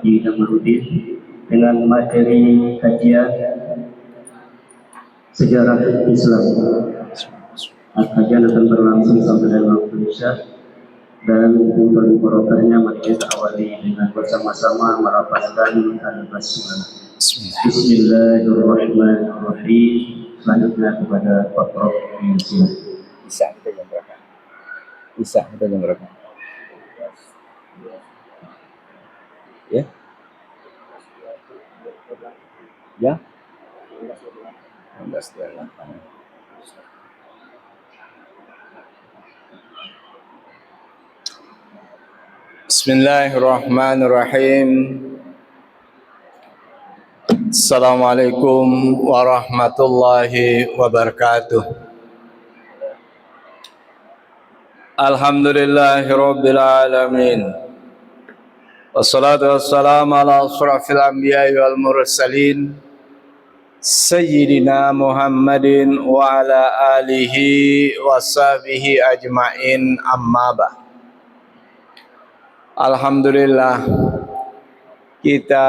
Haji Jamaludin dengan materi kajian sejarah Islam. Kajian akan berlangsung sampai dengan waktu Isya, dan untuk barokahnya mari kita awali dengan bersama-sama melafazkan al-basmalah. Bismillahirrahmanirrahim. Selanjutnya kepada Pak Prof. Bisa kita jam berapa? Bisa kita jam berapa? Ya? Ya? 16:28. Bismillahirrahmanirrahim. Assalamualaikum warahmatullahi wabarakatuh. Alhamdulillahirabbil alamin. Wassalatu wassalamu ala asyrafil anbiya'i wal mursalin Sayyidina Muhammadin wa ala alihi wa sahbihi ajma'in, amma ba'd. Alhamdulillah, kita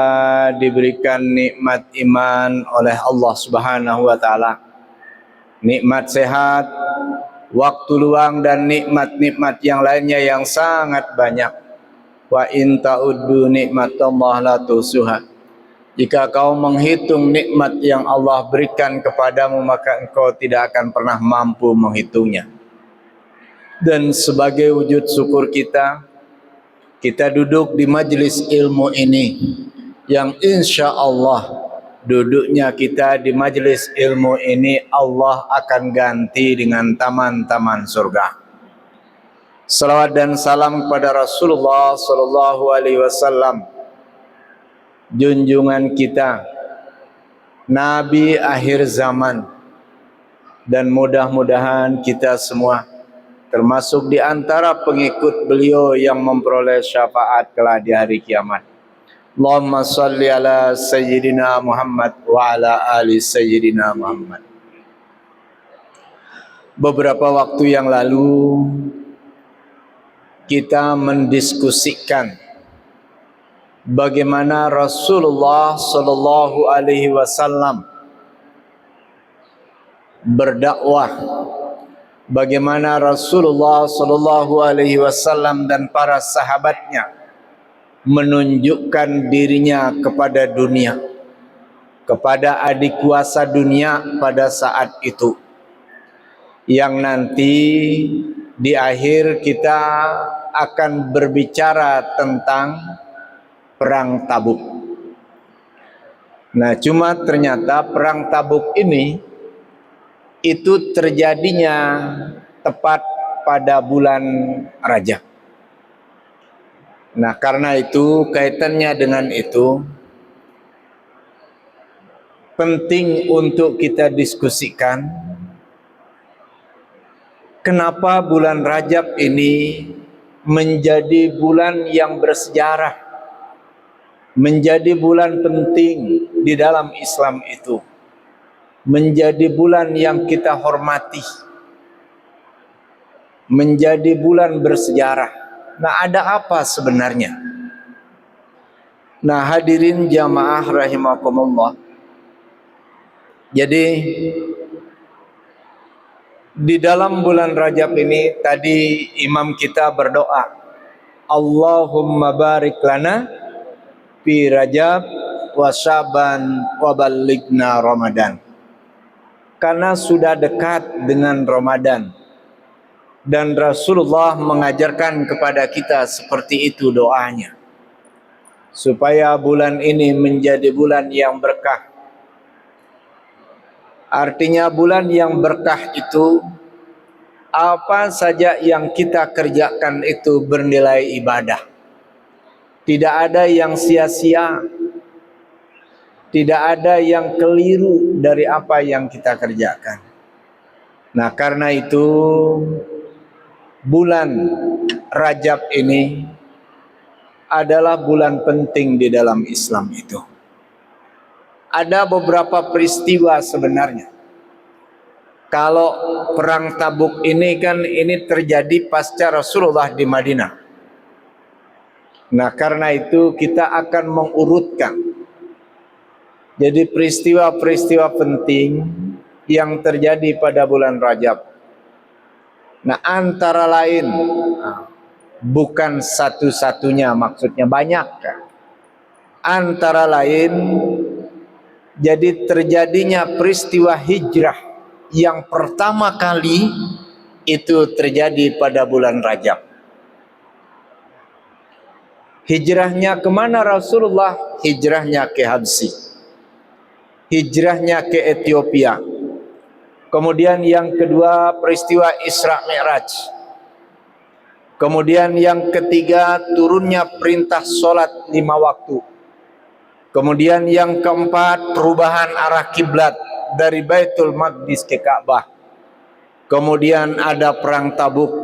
diberikan nikmat iman oleh Allah Subhanahu wa taala. Nikmat sehat, waktu luang, dan nikmat-nikmat yang lainnya yang sangat banyak. Wa in ta'uddu nikmatallahi la tuhsuha. Jika kau menghitung nikmat yang Allah berikan kepadamu, maka engkau tidak akan pernah mampu menghitungnya. Dan sebagai wujud syukur kita duduk di majelis ilmu ini, yang insya Allah duduknya kita di majelis ilmu ini Allah akan ganti dengan taman-taman surga. Salawat dan salam kepada Rasulullah sallallahu alaihi wasallam, junjungan kita, Nabi akhir zaman, dan mudah-mudahan kita semua termasuk di antara pengikut beliau yang memperoleh syafaat kelak di hari kiamat. Allahumma salli ala Sayyidina Muhammad wa ala ali Sayyidina Muhammad. Beberapa waktu yang lalu kita mendiskusikan bagaimana Rasulullah sallallahu alaihi wasallam berdakwah, bagaimana Rasulullah sallallahu alaihi wasallam dan para sahabatnya menunjukkan dirinya kepada dunia, kepada adik kuasa dunia pada saat itu, yang nanti di akhir kita akan berbicara tentang perang Tabuk. Nah, cuma ternyata perang Tabuk ini itu terjadinya tepat pada bulan Rajab. Nah, karena itu kaitannya dengan itu penting untuk kita diskusikan kenapa bulan Rajab ini menjadi bulan yang bersejarah, menjadi bulan penting di dalam Islam itu, menjadi bulan yang kita hormati, menjadi bulan bersejarah. Nah, ada apa sebenarnya? Nah, hadirin jamaah rahimakumullah. Jadi di dalam bulan Rajab ini tadi imam kita berdoa, Allahumma barik lana fi Rajab wa Syaban wa ballighna Ramadan. Karena sudah dekat dengan Ramadan, dan Rasulullah mengajarkan kepada kita seperti itu doanya, supaya bulan ini menjadi bulan yang berkah. Artinya bulan yang berkah itu apa saja yang kita kerjakan itu bernilai ibadah. Tidak ada yang sia-sia, tidak ada yang keliru dari apa yang kita kerjakan. Nah, karena itu bulan Rajab ini adalah bulan penting di dalam Islam itu. Ada beberapa peristiwa sebenarnya. Kalau perang Tabuk ini kan ini terjadi pasca Rasulullah di Madinah. Nah, karena itu kita akan mengurutkan. Jadi peristiwa-peristiwa penting yang terjadi pada bulan Rajab. Nah, antara lain, bukan satu-satunya, maksudnya banyak. Antara lain, jadi terjadinya peristiwa hijrah yang pertama kali itu terjadi pada bulan Rajab. Hijrahnya kemana Rasulullah? Hijrahnya ke Habsi, hijrahnya ke Ethiopia. Kemudian yang kedua peristiwa Isra Mi'raj. Kemudian yang ketiga turunnya perintah sholat 5 waktu. Kemudian yang keempat perubahan arah kiblat dari Baitul Maqdis ke Ka'bah. Kemudian ada perang Tabuk.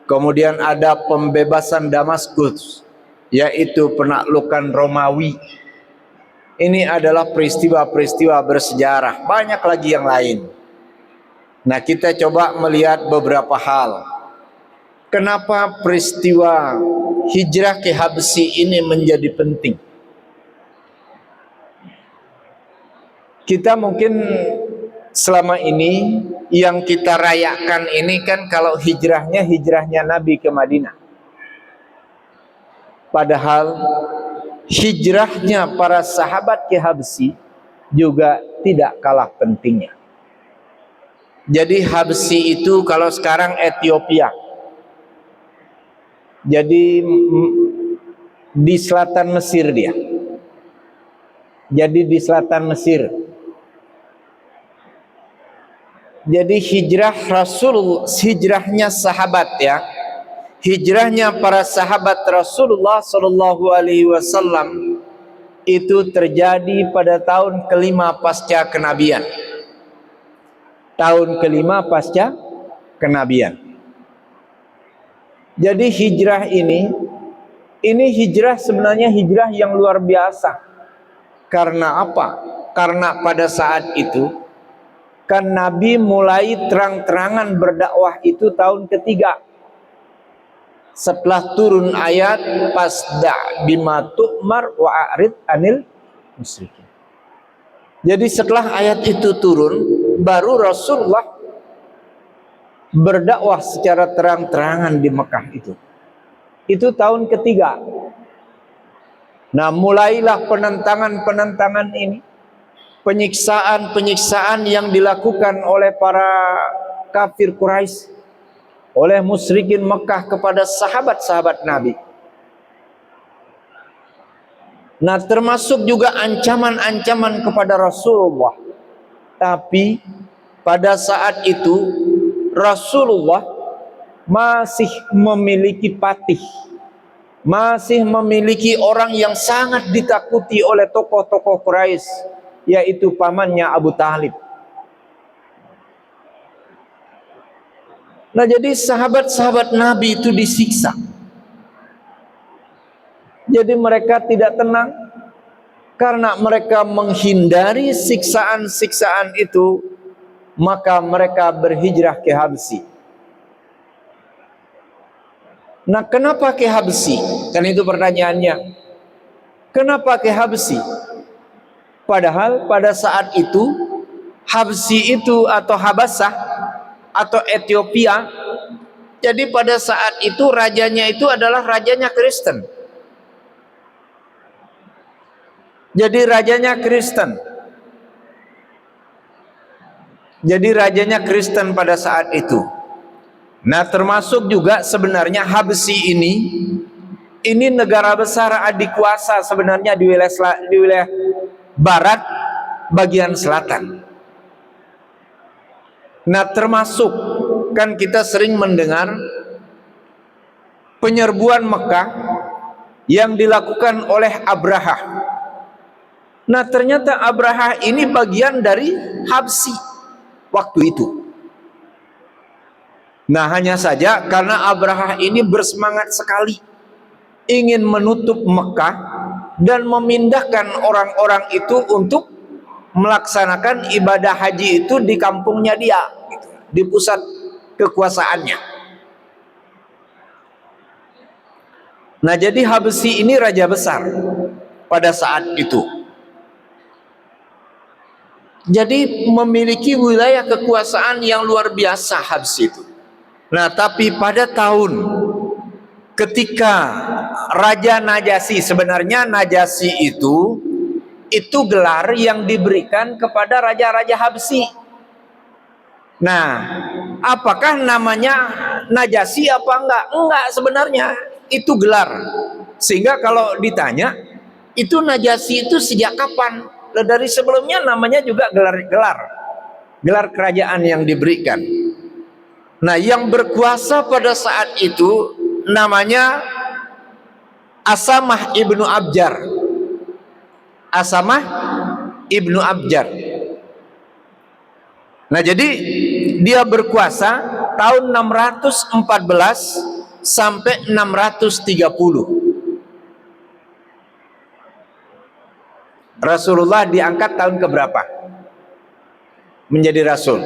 Kemudian ada pembebasan Damaskus, yaitu penaklukan Romawi. Ini adalah peristiwa-peristiwa bersejarah. Banyak lagi yang lain. Nah, kita coba melihat beberapa hal. Kenapa peristiwa hijrah ke Habsi ini menjadi penting? Kita mungkin selama ini yang kita rayakan ini kan kalau hijrahnya Nabi ke Madinah. Padahal hijrahnya para sahabat ke Habsi juga tidak kalah pentingnya. Jadi Habsi itu kalau sekarang Ethiopia. Jadi di selatan Mesir dia. Jadi di selatan Mesir. Jadi hijrahnya sahabat ya. Hijrahnya para sahabat Rasulullah Shallallahu Alaihi Wasallam itu terjadi pada tahun kelima pasca kenabian. Tahun kelima pasca kenabian. Jadi hijrah ini hijrah sebenarnya hijrah yang luar biasa. Karena apa? Karena pada saat itu kan Nabi mulai terang-terangan berdakwah itu tahun ketiga. Setelah turun ayat fasda bima tu'mar wa a'rid anil musyrikin. Jadi setelah ayat itu turun, baru Rasulullah berdakwah secara terang-terangan di Mekah itu. Itu tahun ketiga. Nah, mulailah penentangan-penentangan ini. Penyiksaan-penyiksaan yang dilakukan oleh para kafir Quraisy, oleh musyrikin Mekah kepada sahabat-sahabat Nabi. Nah, termasuk juga ancaman-ancaman kepada Rasulullah. Tapi pada saat itu Rasulullah masih memiliki patih, masih memiliki orang yang sangat ditakuti oleh tokoh-tokoh Quraisy, yaitu pamannya Abu Talib. Nah, jadi sahabat-sahabat Nabi itu disiksa. Jadi mereka tidak tenang karena mereka menghindari siksaan-siksaan itu, maka mereka berhijrah ke Habsi. Nah, kenapa ke Habsi? Kan itu pertanyaannya. Kenapa ke Habsi? Padahal pada saat itu Habsi itu atau Habasah atau Ethiopia, jadi pada saat itu rajanya itu adalah rajanya Kristen. Jadi rajanya Kristen. Jadi rajanya Kristen pada saat itu. Nah, termasuk juga sebenarnya Habsi ini negara besar adikuasa sebenarnya di wilayah barat bagian selatan. Nah, termasuk kan kita sering mendengar penyerbuan Mekah yang dilakukan oleh Abraha. Nah, ternyata Abraha ini bagian dari Habsi waktu itu. Nah, hanya saja karena Abraha ini bersemangat sekali ingin menutup Mekah dan memindahkan orang-orang itu untuk melaksanakan ibadah haji itu di kampungnya dia, gitu, di pusat kekuasaannya. Nah, jadi Habsyi ini raja besar pada saat itu. Jadi memiliki wilayah kekuasaan yang luar biasa Habsyi itu. Nah, tapi pada tahun ketika Raja Najasyi, sebenarnya Najasyi itu gelar yang diberikan kepada raja-raja Habsyi. Nah, apakah namanya Najasyi apa enggak? Enggak, sebenarnya itu gelar. Sehingga kalau ditanya, itu Najasyi itu sejak kapan? Dari sebelumnya namanya juga gelar kerajaan yang diberikan. Nah, yang berkuasa pada saat itu namanya Asamah ibnu Abjar. Asamah ibnu Abjar. Nah, jadi dia berkuasa tahun 614 sampai 630. Rasulullah diangkat tahun keberapa menjadi rasul?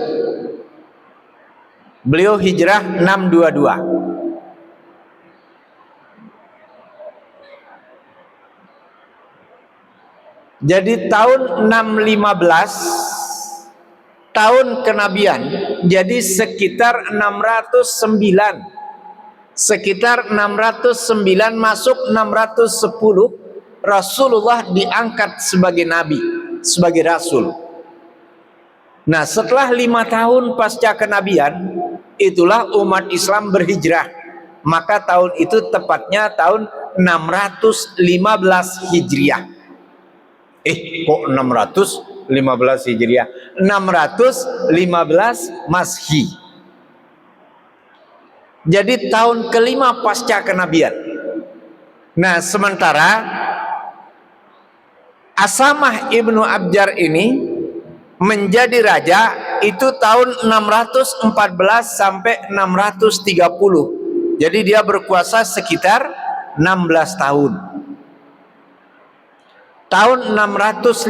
Beliau hijrah 622. Jadi tahun 615 tahun kenabian, jadi sekitar 609. Sekitar 609 masuk 610 Rasulullah diangkat sebagai nabi, sebagai rasul. Nah, setelah 5 tahun pasca kenabian, itulah umat Islam berhijrah. Maka tahun itu tepatnya tahun 615 Hijriah. Kok 615 Hijriah? 615 Masehi. Jadi tahun kelima pasca kenabian. Nah, sementara Asamah ibnu Abjar ini menjadi raja itu tahun 614 sampai 630. Jadi dia berkuasa sekitar 16 tahun. Tahun 615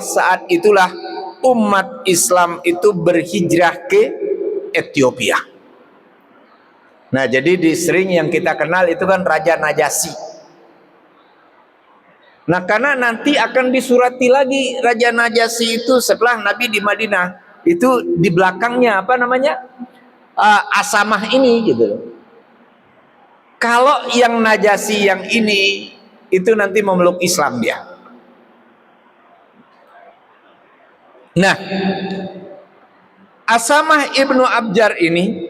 saat itulah umat Islam itu berhijrah ke Ethiopia. Nah, jadi di sering yang kita kenal itu kan Raja Najasyi. Nah, karena nanti akan disurati lagi Raja Najasyi itu setelah Nabi di Madinah, itu di belakangnya apa namanya, Asamah ini gitu. Kalau yang Najasyi yang ini itu nanti memeluk Islam dia. Nah, Asamah ibnu Abjar ini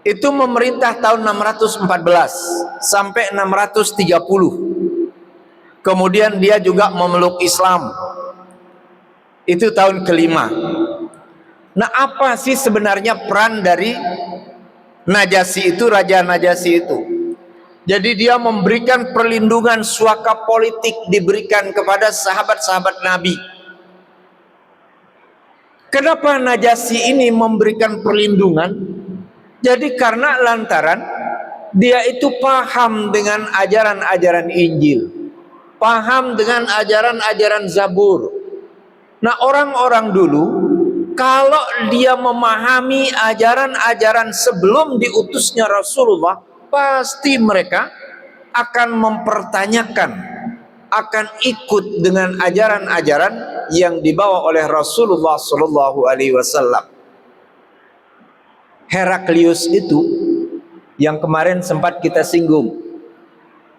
itu memerintah tahun 614 sampai 630. Kemudian dia juga memeluk Islam. Itu tahun kelima. Nah, apa sih sebenarnya peran dari Najasyi itu, Raja Najasyi itu? Jadi dia memberikan perlindungan, suaka politik diberikan kepada sahabat-sahabat Nabi. Kenapa Najasyi ini memberikan perlindungan? Jadi karena lantaran dia itu paham dengan ajaran-ajaran Injil, paham dengan ajaran-ajaran Zabur. Nah, orang-orang dulu kalau dia memahami ajaran-ajaran sebelum diutusnya Rasulullah, pasti mereka akan mempertanyakan, akan ikut dengan ajaran-ajaran yang dibawa oleh Rasulullah Shallallahu Alaihi Wasallam. Heraklius itu yang kemarin sempat kita singgung.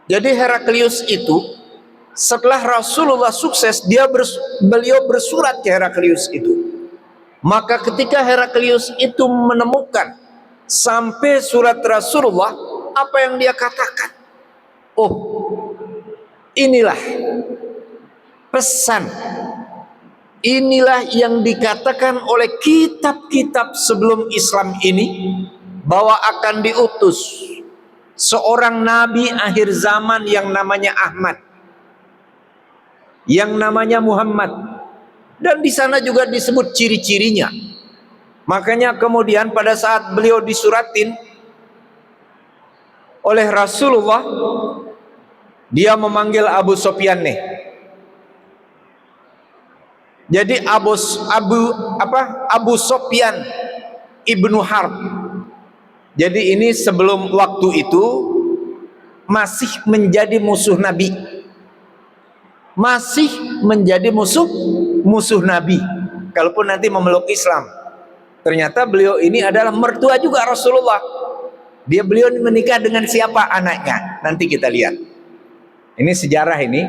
Jadi Heraklius itu setelah Rasulullah sukses, beliau bersurat ke Heraklius itu. Maka ketika Heraklius itu menemukan sampai surat Rasulullah, apa yang dia katakan? Oh, inilah pesan, inilah yang dikatakan oleh kitab-kitab sebelum Islam ini, bahwa akan diutus seorang nabi akhir zaman yang namanya Ahmad, yang namanya Muhammad, dan di sana juga disebut ciri-cirinya. Makanya kemudian pada saat beliau disuratin oleh Rasulullah, dia memanggil Abu Sofyan nih. Jadi Abu Sofyan ibnu Harb. Jadi ini sebelum waktu itu masih menjadi musuh Nabi. Masih menjadi musuh Nabi. Kalaupun nanti memeluk Islam. Ternyata beliau ini adalah mertua juga Rasulullah. Beliau menikah dengan siapa anaknya? Nanti kita lihat. Ini sejarah ini.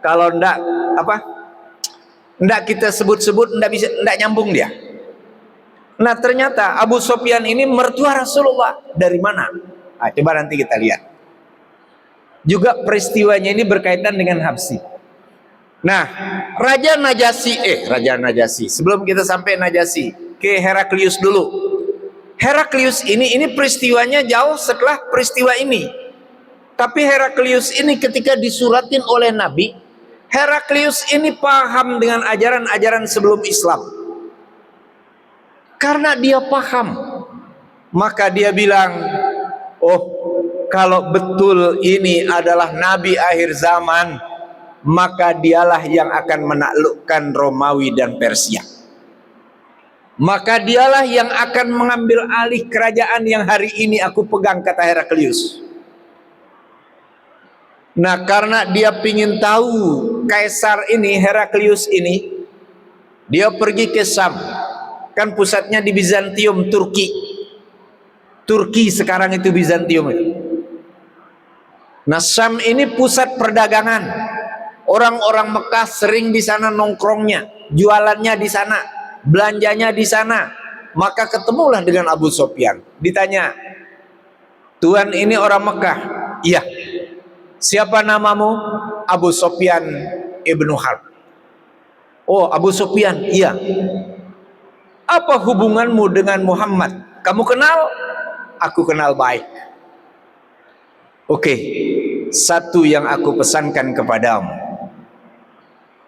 Kalau ndak kita sebut-sebut, ndak nyambung dia. Nah, ternyata Abu Sufyan ini mertua Rasulullah. Dari mana? Nah, coba nanti kita lihat. Juga peristiwanya ini berkaitan dengan Habsyi. Nah, Raja Najasyi. Sebelum kita sampai Najasyi, ke Heraklius dulu. Heraklius ini peristiwanya jauh setelah peristiwa ini. Tapi Heraklius ini ketika disuratin oleh Nabi, Heraklius ini paham dengan ajaran-ajaran sebelum Islam. Karena dia paham, maka dia bilang, oh, kalau betul ini adalah Nabi akhir zaman, maka dialah yang akan menaklukkan Romawi dan Persia. Maka dialah yang akan mengambil alih kerajaan yang hari ini aku pegang, kata Heraklius. Nah, karena dia pingin tahu Kaisar ini, Heraklius ini, dia pergi ke Sam. Kan pusatnya di Bizantium, Turki. Turki sekarang itu Bizantium. Nah, Sam ini pusat perdagangan. Orang-orang Mekah sering di sana nongkrongnya, jualannya di sana, belanjanya di sana. Maka ketemulah dengan Abu Sufyan. Ditanya, "Tuan ini orang Mekah?" "Iya." "Siapa namamu?" "Abu Sufyan ibnu Harb." "Oh, Abu Sufyan." "Iya." "Apa hubunganmu dengan Muhammad?" "Kamu kenal?" "Aku kenal baik." "Oke, satu yang aku pesankan kepadamu.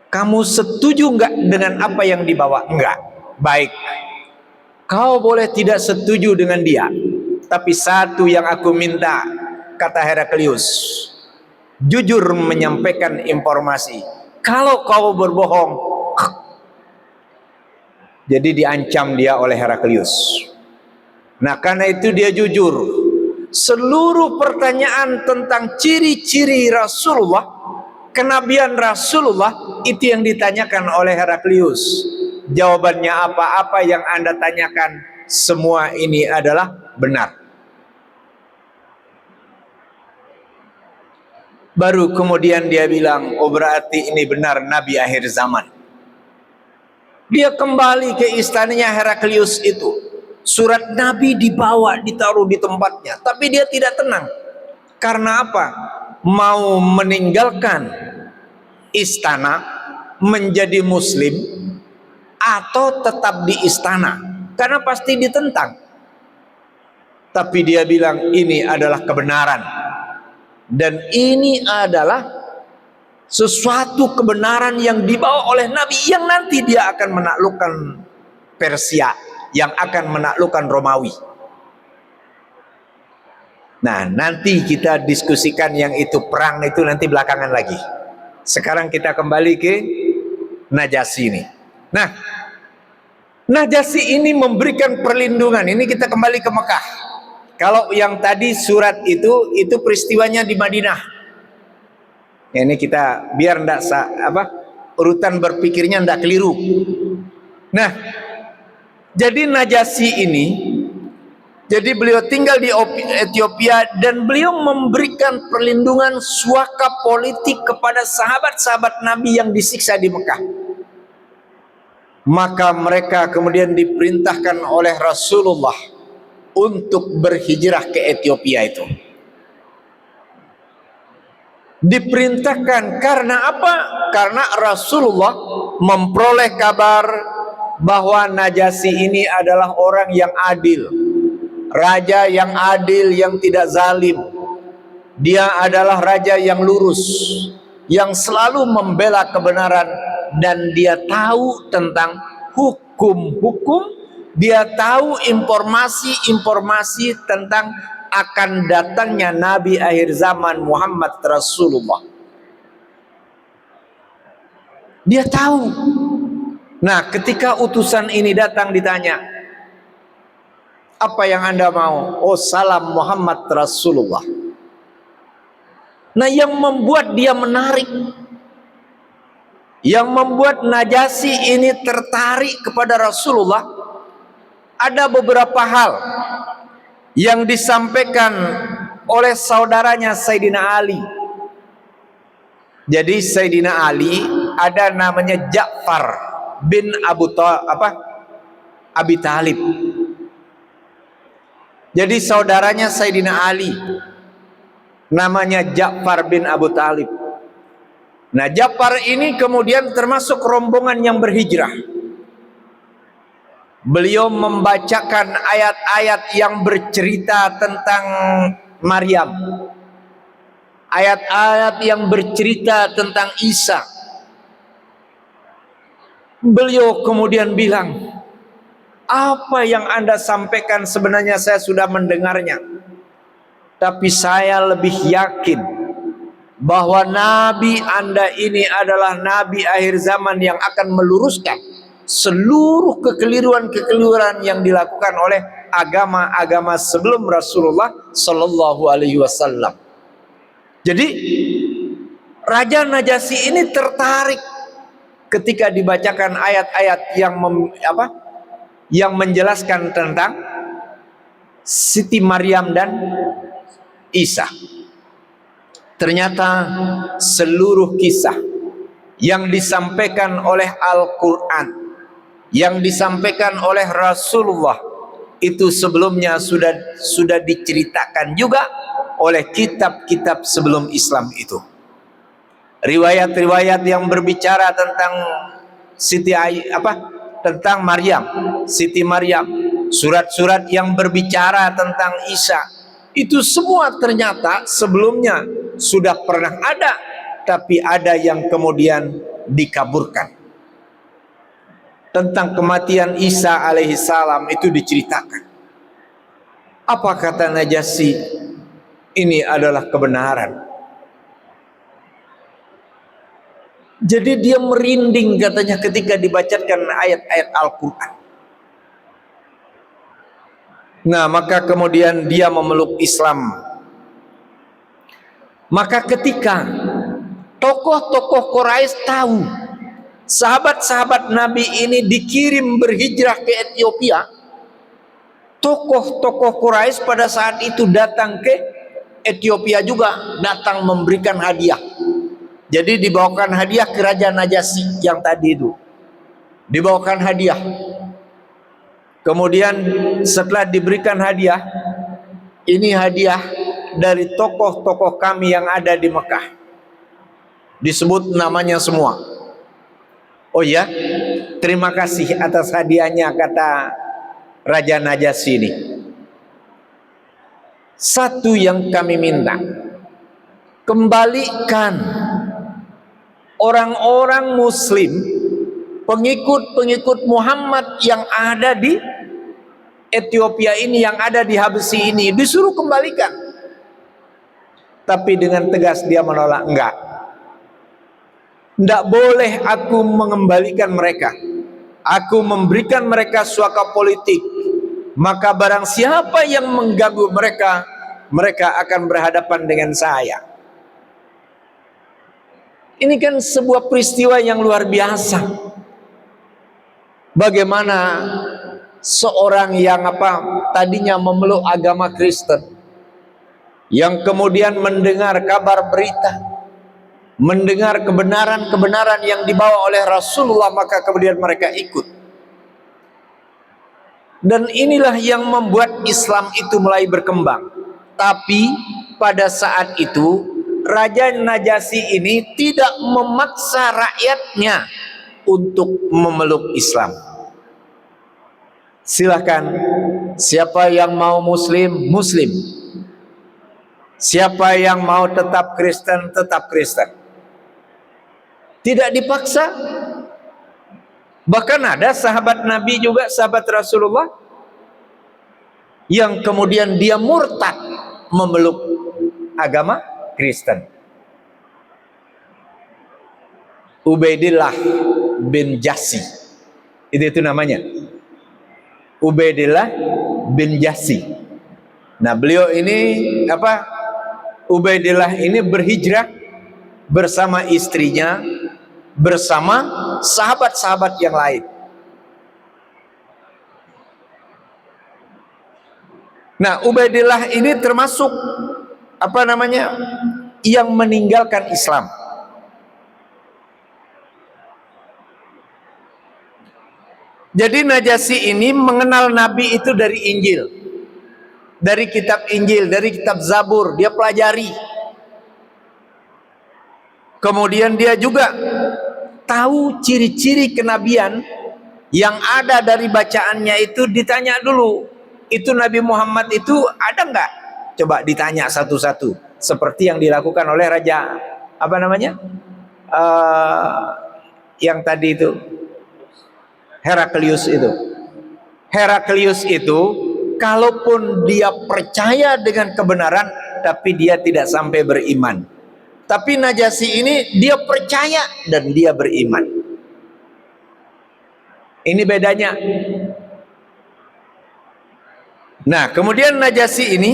Kamu setuju enggak dengan apa yang dibawa?" "Enggak." "Baik, kau boleh tidak setuju dengan dia. Tapi satu yang aku minta," kata Heraklius, "jujur menyampaikan informasi. Kalau kau berbohong..." Jadi diancam dia oleh Heraklius. Nah, karena itu dia jujur. Seluruh pertanyaan tentang ciri-ciri Rasulullah, kenabian Rasulullah, itu yang ditanyakan oleh Heraklius. Jawabannya apa yang Anda tanyakan, semua ini adalah benar. Baru kemudian dia bilang, oh berarti ini benar Nabi akhir zaman. Dia kembali ke istananya Heraklius itu. Surat Nabi dibawa, ditaruh di tempatnya. Tapi dia tidak tenang. Karena apa? Mau meninggalkan istana, menjadi muslim, atau tetap di istana. Karena pasti ditentang. Tapi dia bilang ini adalah kebenaran. Dan ini adalah sesuatu kebenaran yang dibawa oleh Nabi, yang nanti dia akan menaklukkan Persia, yang akan menaklukkan Romawi. Nah, nanti kita diskusikan yang itu, perang itu nanti belakangan lagi. Sekarang kita kembali ke Najasyi ini. Nah, Najasyi ini memberikan perlindungan. Ini kita kembali ke Mekah. Kalau yang tadi surat itu peristiwanya di Madinah. Ini kita biar ndak urutan berpikirnya ndak keliru. Nah, jadi Najasyi ini, jadi beliau tinggal di Ethiopia dan beliau memberikan perlindungan suaka politik kepada sahabat-sahabat Nabi yang disiksa di Mekah. Maka mereka kemudian diperintahkan oleh Rasulullah untuk berhijrah ke Ethiopia itu. Diperintahkan karena apa? Karena Rasulullah memperoleh kabar bahwa Najasyi ini adalah orang yang adil, raja yang adil, yang tidak zalim. Dia adalah raja yang lurus, yang selalu membela kebenaran, dan dia tahu tentang hukum-hukum, dia tahu informasi-informasi tentang akan datangnya Nabi akhir zaman Muhammad Rasulullah. Dia tahu. Nah, ketika utusan ini datang ditanya, apa yang Anda mau? Oh, salam Muhammad Rasulullah. Nah, yang membuat dia menarik, yang membuat Najasyi ini tertarik kepada Rasulullah, ada beberapa hal yang disampaikan oleh saudaranya Sayyidina Ali. Jadi Sayyidina Ali ada namanya Ja'far bin Abi Talib. Jadi saudaranya Sayyidina Ali namanya Ja'far bin Abu Talib. Nah, Ja'far ini kemudian termasuk rombongan yang berhijrah. Beliau membacakan ayat-ayat yang bercerita tentang Maryam, ayat-ayat yang bercerita tentang Isa. Beliau kemudian bilang, apa yang Anda sampaikan sebenarnya saya sudah mendengarnya, tapi saya lebih yakin bahwa Nabi Anda ini adalah Nabi akhir zaman yang akan meluruskan seluruh kekeliruan-kekeliruan yang dilakukan oleh agama-agama sebelum Rasulullah Shallallahu Alaihi Wasallam. Jadi Raja Najasyi ini tertarik ketika dibacakan ayat-ayat yang menjelaskan tentang Siti Maryam dan Isa. Ternyata seluruh kisah yang disampaikan oleh Al-Quran, yang disampaikan oleh Rasulullah, itu sebelumnya sudah diceritakan juga oleh kitab-kitab sebelum Islam itu. Riwayat-riwayat yang berbicara tentang tentang Maryam, Siti Maryam, surat-surat yang berbicara tentang Isa, itu semua ternyata sebelumnya sudah pernah ada, tapi ada yang kemudian dikaburkan. Tentang kematian Isa alaihissalam itu diceritakan. Apa kata Najasyi? Ini adalah kebenaran. Jadi dia merinding katanya ketika dibacakan ayat-ayat Al-Quran. Nah, maka kemudian dia memeluk Islam. Maka ketika tokoh-tokoh Quraisy tahu sahabat-sahabat Nabi ini dikirim berhijrah ke Ethiopia, tokoh-tokoh Quraisy pada saat itu datang ke Ethiopia juga, datang memberikan hadiah. Jadi dibawakan hadiah ke Raja Najasyi yang tadi itu. Dibawakan hadiah. Kemudian setelah diberikan hadiah, ini hadiah dari tokoh-tokoh kami yang ada di Mekah. Disebut namanya semua. Oh ya, terima kasih atas hadiahnya, kata Raja Najasyi ini. Satu yang kami minta, kembalikan orang-orang Muslim, pengikut-pengikut Muhammad yang ada di Ethiopia ini, yang ada di Habsyi ini, disuruh kembalikan. Tapi dengan tegas dia menolak, enggak. Tidak boleh aku mengembalikan mereka. Aku memberikan mereka suaka politik. Maka barang siapa yang mengganggu mereka, mereka akan berhadapan dengan saya. Ini kan sebuah peristiwa yang luar biasa. Bagaimana seorang yang tadinya memeluk agama Kristen, yang kemudian mendengar kabar berita, mendengar kebenaran-kebenaran yang dibawa oleh Rasulullah, maka kemudian mereka ikut. Dan inilah yang membuat Islam itu mulai berkembang. Tapi pada saat itu Raja Najasyi ini tidak memaksa rakyatnya untuk memeluk Islam. Silahkan, siapa yang mau Muslim, Muslim. Siapa yang mau tetap Kristen, tetap Kristen. Tidak dipaksa. Bahkan ada sahabat Nabi juga, sahabat Rasulullah, yang kemudian dia murtad memeluk agama Kristen. Ubaidillah bin Jassi, itu namanya, Ubaidillah bin Jassi. Nah, beliau ini Ubaidillah ini berhijrah bersama istrinya, bersama sahabat-sahabat yang lain. Nah, Ubaidillah ini termasuk yang meninggalkan Islam. Jadi Najasyi ini mengenal Nabi itu dari Injil, dari kitab Injil, dari kitab Zabur, dia pelajari. Kemudian dia juga tahu ciri-ciri kenabian yang ada dari bacaannya itu. Ditanya dulu, itu Nabi Muhammad itu ada nggak? Coba ditanya satu-satu, seperti yang dilakukan oleh Raja yang tadi itu, Heraklius itu. Heraklius itu, kalaupun dia percaya dengan kebenaran, tapi dia tidak sampai beriman. Tapi Najasyi ini dia percaya dan dia beriman. Ini bedanya. Nah, kemudian Najasyi ini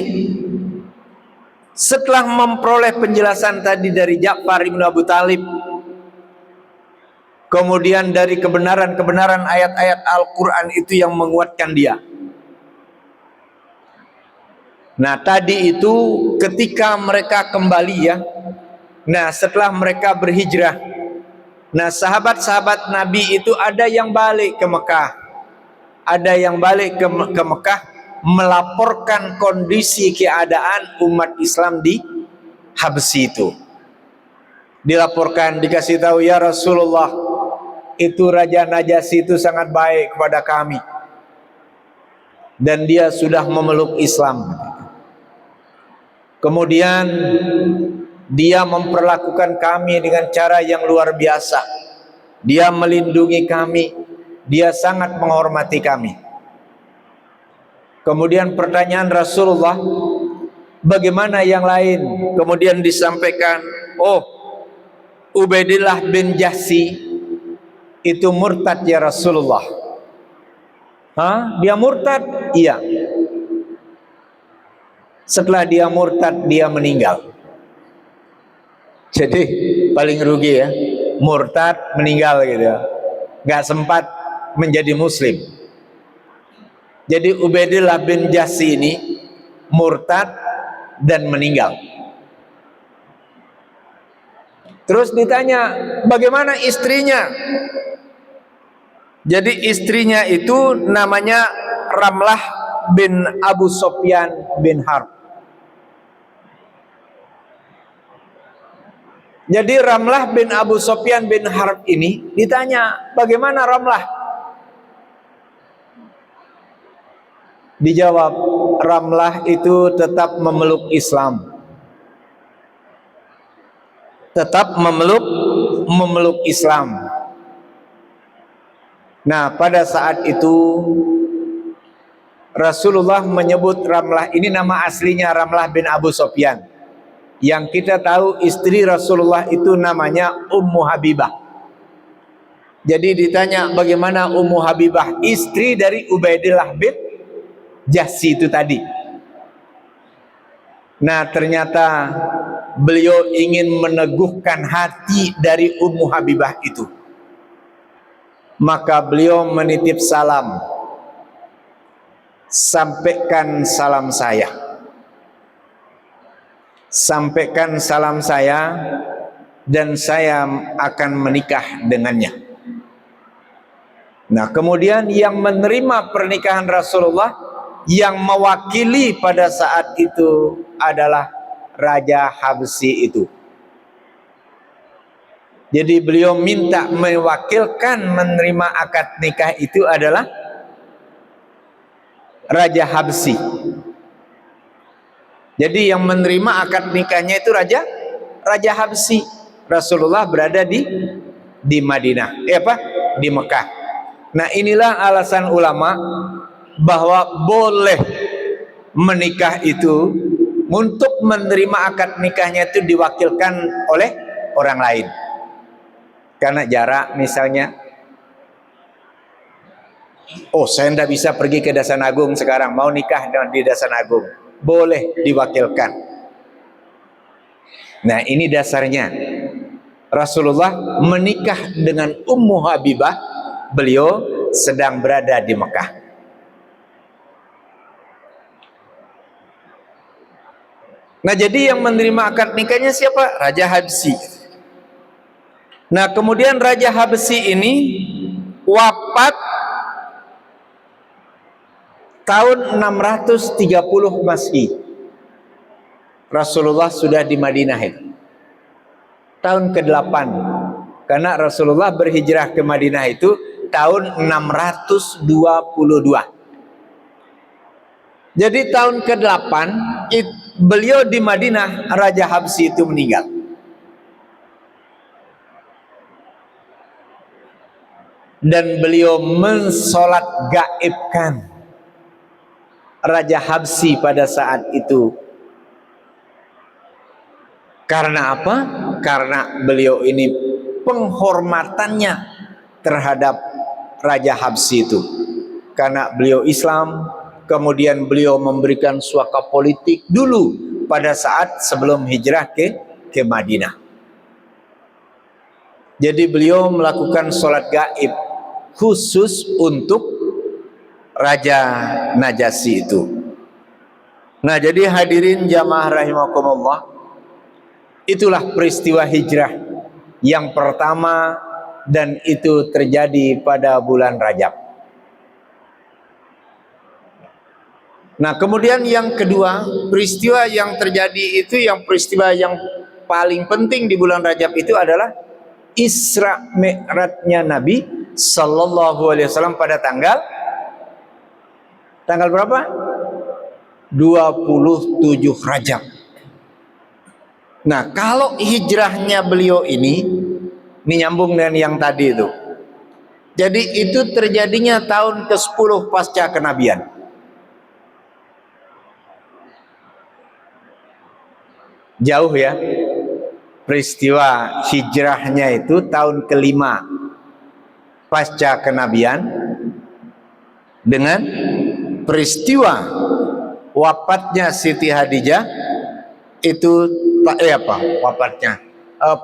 setelah memperoleh penjelasan tadi dari Ja'far ibn Abu Talib, kemudian dari kebenaran-kebenaran ayat-ayat Al-Quran itu yang menguatkan dia. Nah, tadi itu ketika mereka kembali ya. Nah, setelah mereka berhijrah, nah sahabat-sahabat Nabi itu ada yang balik ke Mekah, ada yang balik ke Mekah melaporkan kondisi keadaan umat Islam di Habsyi itu. Dilaporkan, dikasih tahu, ya Rasulullah, itu Raja Najasyi itu sangat baik kepada kami dan dia sudah memeluk Islam. Kemudian dia memperlakukan kami dengan cara yang luar biasa. Dia melindungi kami, dia sangat menghormati kami. Kemudian pertanyaan Rasulullah, bagaimana yang lain? Kemudian disampaikan, oh, Ubaidillah bin Jahsy itu murtad ya Rasulullah. Dia murtad? Iya. Setelah dia murtad, dia meninggal. Jadi paling rugi ya, murtad meninggal gitu ya, nggak sempat menjadi muslim. Jadi Ubaidillah bin Jahsy ini murtad dan meninggal. Terus ditanya, bagaimana istrinya? Jadi istrinya itu namanya Ramlah bin Abu Sufyan bin Harb. Jadi Ramlah bin Abu Sufyan bin Harb ini ditanya, bagaimana Ramlah? Dijawab, Ramlah itu tetap memeluk Islam. Tetap memeluk Islam. Nah, pada saat itu Rasulullah menyebut Ramlah ini, nama aslinya Ramlah bin Abu Sufyan. Yang kita tahu istri Rasulullah itu namanya Ummu Habibah. Jadi ditanya, bagaimana Ummu Habibah, istri dari Ubaidillah bin Jahsy itu tadi. Nah, ternyata beliau ingin meneguhkan hati dari Ummu Habibah itu. Maka beliau menitip salam, sampaikan salam saya. Sampaikan salam saya dan saya akan menikah dengannya. Nah, kemudian yang menerima pernikahan Rasulullah, yang mewakili pada saat itu adalah Raja Habsyi itu. Jadi beliau minta mewakilkan menerima akad nikah itu adalah Raja Habsyi. Jadi yang menerima akad nikahnya itu Raja Habsyi. Rasulullah berada di Madinah, di Mekah. Nah, inilah alasan ulama bahwa boleh menikah itu, untuk menerima akad nikahnya itu diwakilkan oleh orang lain. Karena jarak misalnya, oh saya tidak bisa pergi ke Dasan Agung sekarang, mau nikah di Dasan Agung, boleh diwakilkan. Nah, ini dasarnya. Rasulullah menikah dengan Ummu Habibah, beliau sedang berada di Mekah. Nah, jadi yang menerima akad nikahnya siapa? Raja Habsyi. Nah, kemudian Raja Habsyi ini wafat tahun 630 Masehi. Rasulullah sudah di Madinah itu. Tahun ke-8, karena Rasulullah berhijrah ke Madinah itu tahun 622. Jadi tahun ke-8 beliau di Madinah, Raja Habsyi itu meninggal. Dan beliau mensolat gaibkan Raja Habsyi pada saat itu. Karena apa? Karena beliau ini penghormatannya terhadap Raja Habsyi itu. Karena beliau Islam, kemudian beliau memberikan suaka politik dulu pada saat sebelum hijrah ke Madinah. Jadi beliau melakukan sholat gaib khusus untuk Raja Najasyi itu. Nah, jadi hadirin jamaah rahimakumullah, itulah peristiwa hijrah yang pertama, dan itu terjadi pada bulan Rajab. Nah, kemudian yang kedua, peristiwa yang terjadi itu, yang peristiwa yang paling penting di bulan Rajab itu adalah Isra Mi'rajnya Nabi Sallallahu Alaihi Wasallam pada tanggal berapa? 27 Rajab. Nah, kalau hijrahnya beliau ini nyambung dengan yang tadi itu. Jadi itu terjadinya tahun ke-10 pasca kenabian. Jauh ya. Peristiwa hijrahnya itu tahun ke-5 pasca kenabian dengan peristiwa wafatnya Siti Hadijah itu wafatnya,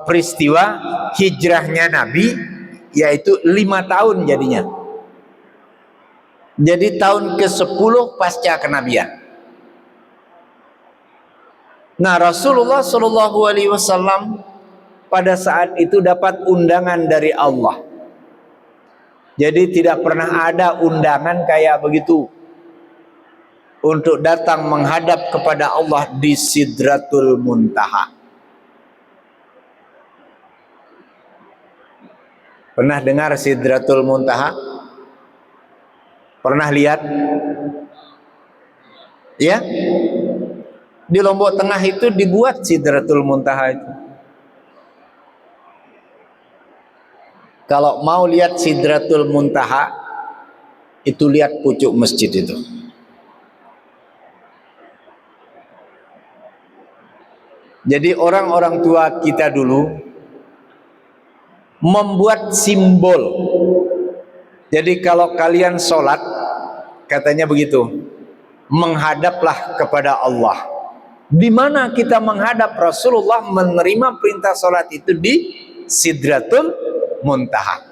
peristiwa hijrahnya Nabi, yaitu 5 tahun jadinya. Jadi tahun ke-10 pasca kenabian. Nah, Rasulullah Shallallahu Alaihi Wasallam pada saat itu dapat undangan dari Allah. Jadi tidak pernah ada undangan kayak begitu untuk datang menghadap kepada Allah di Sidratul Muntaha. Pernah dengar Sidratul Muntaha? Pernah lihat? Ya? Di Lombok Tengah itu dibuat Sidratul Muntaha itu. Kalau mau lihat Sidratul Muntaha, itu lihat pucuk masjid itu. Jadi orang-orang tua kita dulu membuat simbol. Jadi kalau kalian sholat, katanya begitu, menghadaplah kepada Allah. Di mana kita menghadap? Rasulullah menerima perintah sholat itu di Sidratul Muntaha.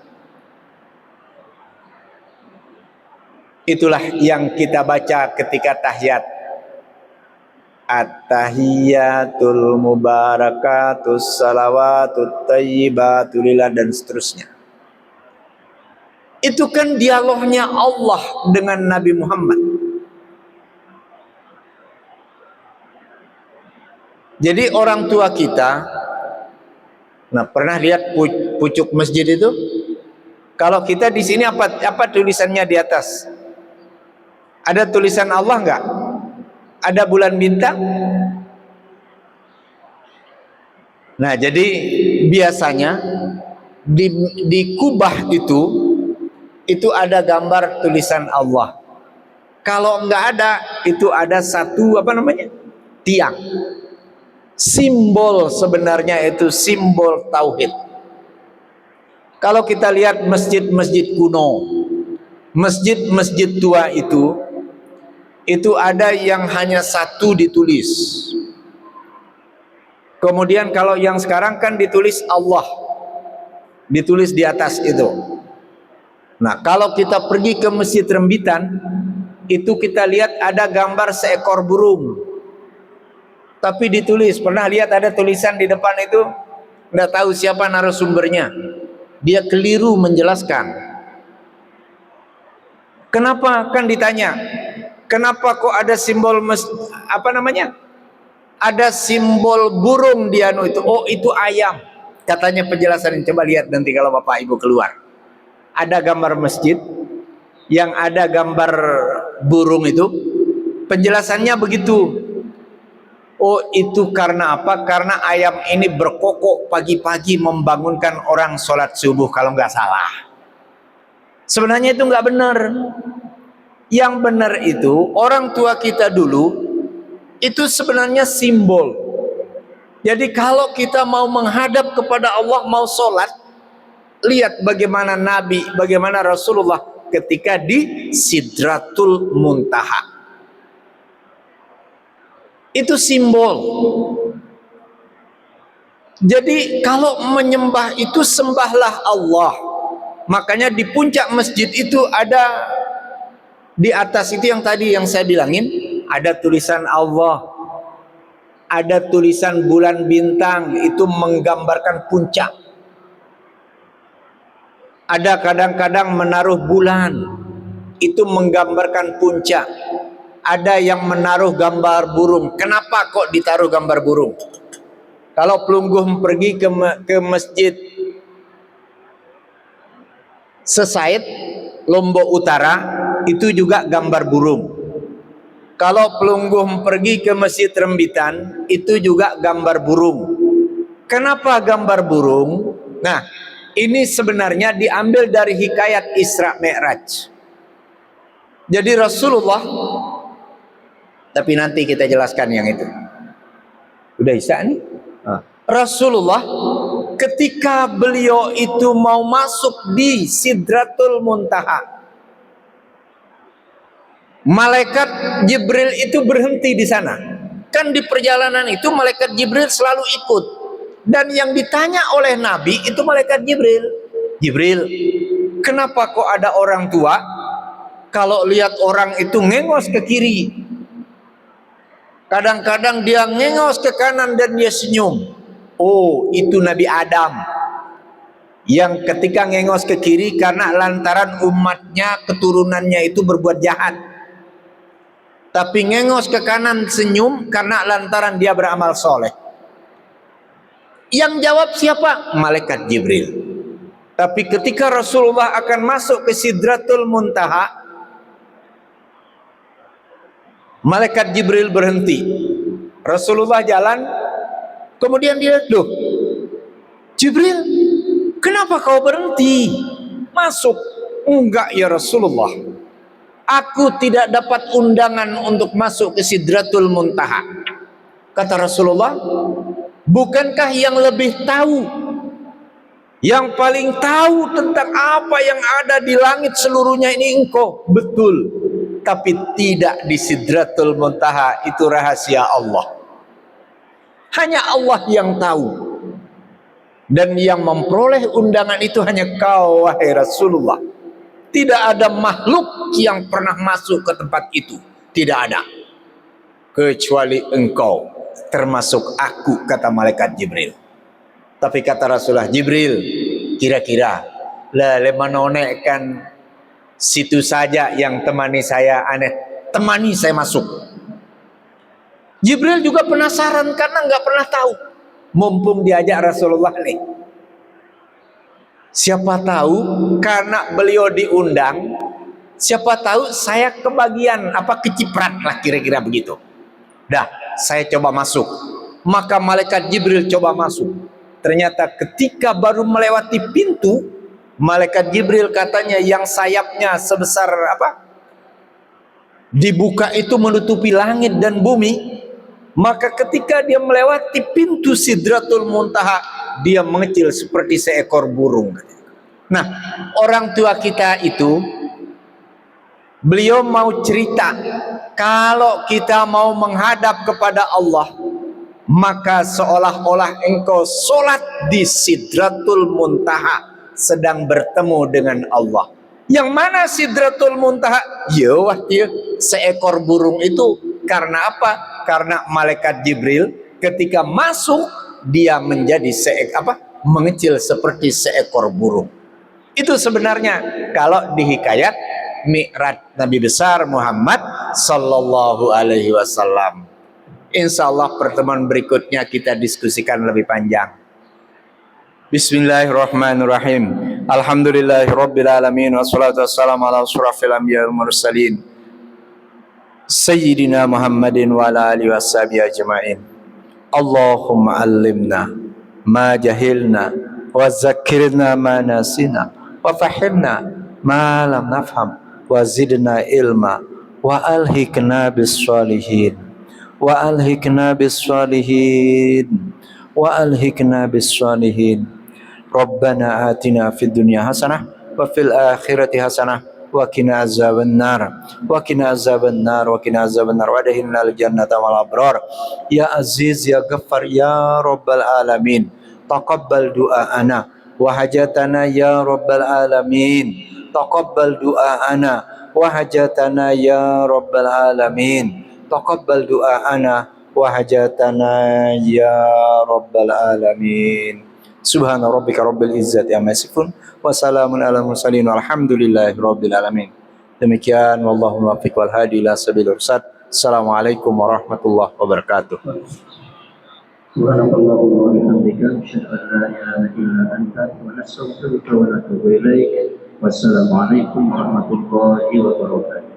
Itulah yang kita baca ketika tahiyat. At-tahiyatul mubarakatus salawatut thayyibatu lillah, dan seterusnya. Itu kan dialognya Allah dengan Nabi Muhammad. Jadi orang tua kita, nah, pernah lihat pucuk masjid itu? Kalau kita di sini apa tulisannya di atas? Ada tulisan Allah enggak? Ada bulan bintang? Nah, jadi biasanya di kubah itu ada gambar tulisan Allah. Kalau enggak ada, itu ada satu tiang. Simbol sebenarnya itu simbol tauhid. Kalau kita lihat masjid-masjid kuno, masjid-masjid tua itu ada yang hanya satu ditulis. Kemudian kalau yang sekarang kan ditulis Allah, ditulis di atas itu. Nah, kalau kita pergi ke Masjid Rembitan, itu kita lihat ada gambar seekor burung, tapi ditulis, pernah lihat ada tulisan di depan itu, nggak tahu siapa narasumbernya, dia keliru menjelaskan. Kenapa? Kan ditanya, kenapa kok ada simbol ada simbol burung di anu itu? Oh, itu ayam. Katanya penjelasan, coba lihat nanti kalau Bapak Ibu keluar. Ada gambar masjid yang ada gambar burung itu, penjelasannya begitu. Oh, itu karena apa? Karena ayam ini berkokok pagi-pagi membangunkan orang sholat subuh kalau nggak salah. Sebenarnya itu nggak benar. Yang benar itu orang tua kita dulu itu sebenarnya simbol. Jadi kalau kita mau menghadap kepada Allah, mau sholat, lihat bagaimana Nabi, bagaimana Rasulullah ketika di Sidratul Muntaha. Itu simbol. Jadi kalau menyembah itu sembahlah Allah. Makanya di puncak masjid itu ada, di atas itu yang tadi yang saya bilangin, ada tulisan Allah, ada tulisan bulan bintang, itu menggambarkan puncak. Ada kadang-kadang menaruh bulan, itu menggambarkan puncak. Ada yang menaruh gambar burung. Kenapa kok ditaruh gambar burung? Kalau Pelungguh pergi ke masjid Sesaid, Lombok Utara, itu juga gambar burung. Kalau Pelungguh pergi ke Masjid Rembitan, itu juga gambar burung. Kenapa gambar burung? Nah, ini sebenarnya diambil dari hikayat Isra Mi'raj. Jadi Rasulullah, tapi nanti kita jelaskan yang itu. Udah Isya nih? Rasulullah ketika beliau itu mau masuk di Sidratul Muntaha, malaikat Jibril itu berhenti di sana. Kan di perjalanan itu malaikat Jibril selalu ikut. Dan yang ditanya oleh Nabi itu malaikat Jibril. Jibril, kenapa kok ada orang tua kalau lihat orang itu ngengos ke kiri, kadang-kadang dia ngengos ke kanan dan dia senyum? Oh, itu Nabi Adam yang ketika ngengos ke kiri karena lantaran umatnya, keturunannya itu berbuat jahat. Tapi ngengos ke kanan senyum karena lantaran dia beramal soleh. Yang jawab siapa? Malaikat Jibril. Tapi ketika Rasulullah akan masuk ke Sidratul Muntaha, malaikat Jibril berhenti. Rasulullah jalan, kemudian dia, loh, Jibril, kenapa kau berhenti? Masuk. Enggak ya Rasulullah, aku tidak dapat undangan untuk masuk ke Sidratul Muntaha. Kata Rasulullah, bukankah yang lebih tahu, yang paling tahu tentang apa yang ada di langit seluruhnya ini engkau? Betul, tapi tidak di Sidratul Muntaha, itu rahasia Allah. Hanya Allah yang tahu. Dan yang memperoleh undangan itu hanya kau, wahai Rasulullah. Tidak ada makhluk yang pernah masuk ke tempat itu. Tidak ada. Kecuali engkau, termasuk aku, kata malaikat Jibril. Tapi kata Rasulullah, Jibril, kira-kira lah lemanone kan situ saja yang temani saya aneh. Temani saya masuk. Jibril juga penasaran karena nggak pernah tahu. Mumpung diajak Rasulullah nih, siapa tahu karena beliau diundang, siapa tahu saya kebagian apa, keciprat lah kira-kira begitu. Dah, saya coba masuk. Maka malaikat Jibril coba masuk. Ternyata ketika baru melewati pintu, malaikat Jibril katanya yang sayapnya sebesar apa, dibuka itu menutupi langit dan bumi. Maka ketika dia melewati pintu Sidratul Muntaha, dia mengecil seperti seekor burung. Nah, orang tua kita itu, beliau mau cerita, kalau kita mau menghadap kepada Allah, maka seolah-olah engkau sholat di Sidratul Muntaha, sedang bertemu dengan Allah. Yang mana Sidratul Muntaha? Ya, seekor burung itu. Karena apa? Karena malaikat Jibril ketika masuk, dia menjadi mengecil seperti seekor burung. Itu sebenarnya kalau di hikayat Mi'raj Nabi besar Muhammad sallallahu alaihi wasallam. Insya Allah pertemuan berikutnya kita diskusikan lebih panjang. Bismillahirrahmanirrahim. Alhamdulillahirabbil alamin wassalatu wassalamu ala asyrafil anbiya'i wal mursalin Sayyidina Muhammadin wa ala alihi washabihi ajma'in. Allahumma allimna ma jahilna wa zakkirna ma nasina wa fahimna ma lam nafham wa zidna ilma wa alhiqna bis sholihin wa alhiqna bis sholihin wa alhiqna bis sholihin. Rabbana atina fid dunya hasanah wa fil akhirati hasanah wa qina azabannar wa qina azabannar wa qina azabannar wa adkhilnal jannata wal abrar. Ya aziz ya ghaffar ya rabbal alamin, taqabbal du'aana wa hajatana ya rabbal alamin, taqabbal du'aana wa hajatana ya rabbal alamin, taqabbal du'aana wa hajatana ya rabbal alamin. Subhana rabbika rabbil izzati amma yasifun wa salamun alal mursalin walhamdulillahi rabbil alamin. Demikian, wallahu muwaffiq wal hadi ila sabilir rasyad. Assalamualaikum warahmatullahi wabarakatuh. Subhanakallahumma wa bihamdika asyhadu an la ilaha illa anta wa nastaghfiruka wa natubu ilaik. Wassalamualaikum warahmatullahi wabarakatuh.